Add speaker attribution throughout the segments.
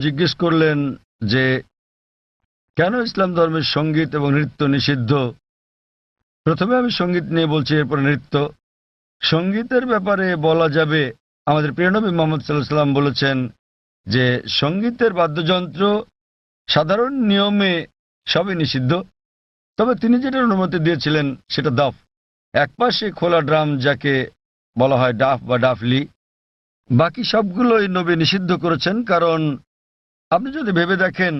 Speaker 1: জিজ্ঞেস করলেন যে কেন ইসলাম ধর্মের সঙ্গীত এবং নৃত্য নিষিদ্ধ। প্রথমে আমি সঙ্গীত নিয়ে বলছি, এরপরে নৃত্য। সঙ্গীতের ব্যাপারে বলা যাবে, আমাদের প্রিয় নবী মুহাম্মদ সাল্লাল্লাহু আলাইহি ওয়াসাল্লাম বলেছেন যে সঙ্গীতের বাদ্যযন্ত্র সাধারণ নিয়মে সবই নিষিদ্ধ, তবে তিনি যেটার অনুমতি দিয়েছিলেন সেটা দাফ। একপাশে খোলা ড্রাম, যাকে বলা হয় ডাফ বা ডাফলি। বাকি সবগুলোই নবী নিষিদ্ধ করেছেন, কারণ আপনি যদি ভেবে দেখেন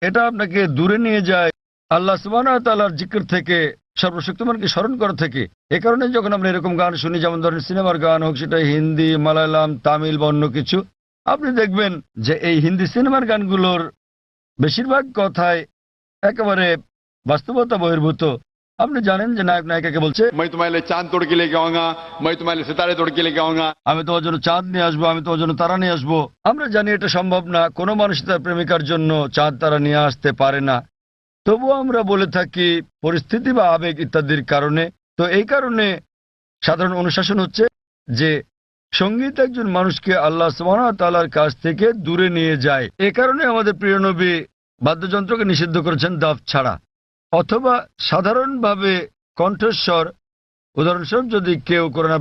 Speaker 1: এটা আপনাকে দূরে নিয়ে যায় আল্লাহ সুবহানাহু ওয়া তাআলার জিকির থেকে, সর্বশক্তিমানকে স্মরণ করা থেকে। এ কারণে যখন আমরা এরকম গান শুনি, যেমন ধরেন সিনেমার গান হোক, সেটা হিন্দি, মালায়ালাম, তামিল বা অন্য কিছু, আপনি দেখবেন যে এই হিন্দি সিনেমার গানগুলোর বেশিরভাগ কথায় একেবারে বাস্তবতা বহির্ভূত। আপনি জানেন যে নায়ক নায়িকাকে বলছে,
Speaker 2: मैं तुम्हारे लिए चांद तोड़ के लेके आऊंगा, मैं तुम्हारे लिए सितारे तोड़ के लेके आऊंगा।
Speaker 1: আমি তোমার জন্য চাঁদ নিয়ে আসবো, আমি তোমার জন্য তারা নিয়ে আসবো। আমরা জানি এটা সম্ভব না, কোনো মানুষ তার প্রেমিকার জন্য চাঁদ তারা নিয়ে আসতে পারে না। তবুও আমরা বলে থাকি পরিস্থিতি বা আবেগ ইত্যাদির কারণে। তো এই কারণে সাধারণ অনুশাসন হচ্ছে যে সঙ্গীত একজন মানুষকে আল্লাহ সুবহানাহু ওয়া তাআলার কাছ থেকে দূরে নিয়ে যায়। এ কারণে আমাদের প্রিয় নবী বাদ্যযন্ত্রকে নিষিদ্ধ করেছেন দাফ ছাড়া। অথবা সাধারণভাবে কণ্ঠস্বর, উদাহরণস্বরূপ যদি কেউ কোরআন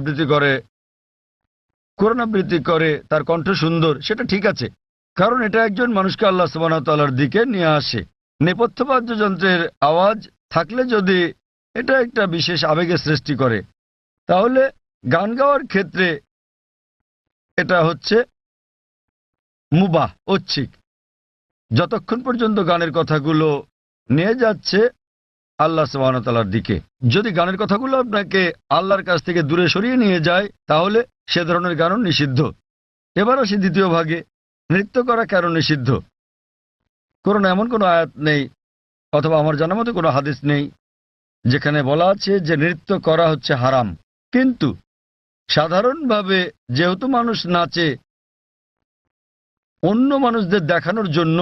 Speaker 1: আবৃত্তি করে, তার কণ্ঠ সুন্দর, সেটা ঠিক আছে, কারণ এটা একজন মানুষকে আল্লাহ সুবহানাহু ওয়া তাআলার দিকে নিয়ে আসে। নেপথ্য বাদ্যযন্ত্রের আওয়াজ থাকলে যদি এটা একটা বিশেষ আবেগের সৃষ্টি করে, তাহলে গান গাওয়ার ক্ষেত্রে এটা হচ্ছে মুবাহ, ঐচ্ছিক, যতক্ষণ পর্যন্ত গানের কথাগুলো নিয়ে যাচ্ছে আল্লাহ সুবহানাহু ওয়া তাআলার দিকে। যদি গানের কথাগুলো আপনাকে আল্লাহর কাছ থেকে দূরে সরিয়ে নিয়ে যায়, তাহলে সে ধরনের গানও নিষিদ্ধ। এবার আসি দ্বিতীয় ভাগে, নৃত্য করা কেন নিষিদ্ধ। কোরআনে এমন কোনো আয়াত নেই, অথবা আমার জানা মতো কোনো হাদিস নেই যেখানে বলা আছে যে নৃত্য করা হচ্ছে হারাম। কিন্তু সাধারণভাবে যেহেতু মানুষ নাচে অন্য মানুষদের দেখানোর জন্য,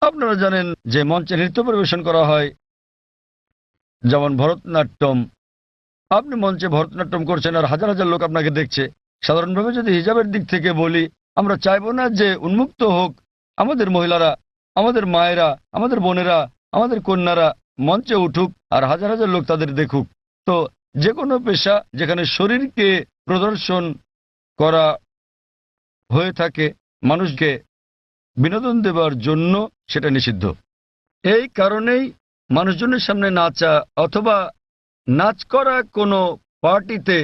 Speaker 1: আপনারা জানেন যে মঞ্চে নৃত্য পরিবেশন করা হয়, যেমন ভরতনাট্যম। আপনি মঞ্চে ভরতনাট্যম করছেন আর হাজার হাজার লোক আপনাকে দেখছে। সাধারণভাবে যদি হিজাবের দিক থেকে বলি, আমরা চাইবো না যে উন্মুক্ত হোক আমাদের মহিলারা, আমাদের মায়েরা, আমাদের বোনেরা, আমাদের কন্যারা মঞ্চে উঠুক আর হাজার হাজার লোক তাদের দেখুক। তো যে কোনো পেশা যেখানে শরীরকে প্রদর্শন করা হয়ে থাকে মানুষকে বিনোদন দেবার জন্য, সেটা নিষিদ্ধ। এই কারণেই মানুষজনের সামনে নাচা অথবা নাচ করা কোনো পার্টিতে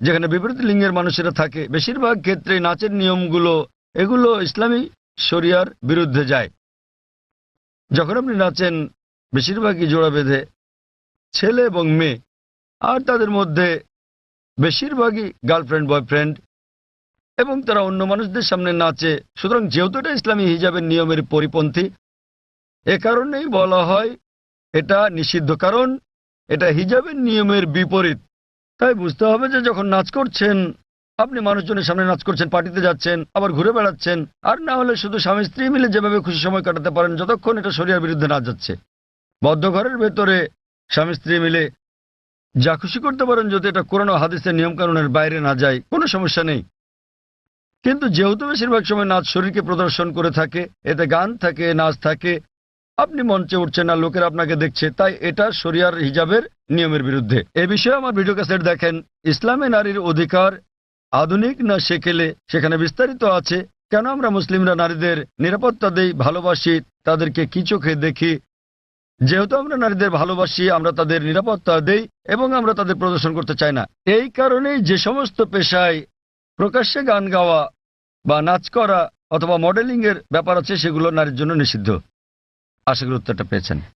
Speaker 1: যেখানে বিপরীত লিঙ্গের মানুষেরা থাকে, বেশিরভাগ ক্ষেত্রে নাচের নিয়মগুলো এগুলো ইসলামী শরিয়ার বিরুদ্ধে যায়। যখন আপনি নাচেন বেশিরভাগই জোড়া বেঁধে, ছেলে এবং মেয়ে, আর তাদের মধ্যে বেশিরভাগই গার্লফ্রেন্ড বয়ফ্রেন্ড, এবং তারা অন্য মানুষদের সামনে নাচে। সুতরাং যেহেতু এটা ইসলামী হিজাবের নিয়মের পরিপন্থী, এ কারণেই বলা হয় এটা নিষিদ্ধ, কারণ এটা হিজাবের নিয়মের বিপরীত। তাই বুঝতে হবে যে যখন নাচ করছেন, আপনি মানুষজনের সামনে নাচ করছেন, পার্টিতে যাচ্ছেন, আবার ঘুরে বেড়াচ্ছেন, আর না হলে শুধু স্বামী স্ত্রী মিলে যেভাবে খুশি সময় কাটাতে পারেন, যতক্ষণ এটা শরিয়ার বিরুদ্ধে না যাচ্ছে। বদ্ধ ঘরের ভেতরে স্বামী স্ত্রী মিলে যা খুশি করতে পারেন, যদি এটা কোরআন ও হাদিসের নিয়মকানুনের বাইরে না যায়, কোনো সমস্যা নেই। কিন্তু যেহেতু বেশিরভাগ সময় নাচ শরীরকে প্রদর্শন করে থাকে, এতে গান থাকে, নাচ থাকে, আপনি মঞ্চে উঠছেন না, লোকেরা আপনাকে দেখছে, তাই এটা শরিয়ার হিজাবের নিয়মের বিরুদ্ধে। এ বিষয়ে আমার ভিডিও ক্যাসেট দেখেন, ইসলামে নারীর অধিকার আধুনিক না সেকেলে, সেখানে বিস্তারিত আছে কেন আমরা মুসলিমরা নারীদের নিরাপত্তা দেই, ভালোবাসি, তাদেরকে কি চোখে দেখি। যেহেতু আমরা নারীদের ভালোবাসি, আমরা তাদের নিরাপত্তা দেই এবং আমরা তাদের প্রদর্শন করতে চাই না। এই কারণেই যে সমস্ত পেশায় প্রকাশ্যে গান গাওয়া বা নাচ করা অথবা মডেলিং এর ব্যাপার আছে, সেগুলো নারীর জন্য নিষিদ্ধ। আশা করি উত্তরটা পেয়েছেন।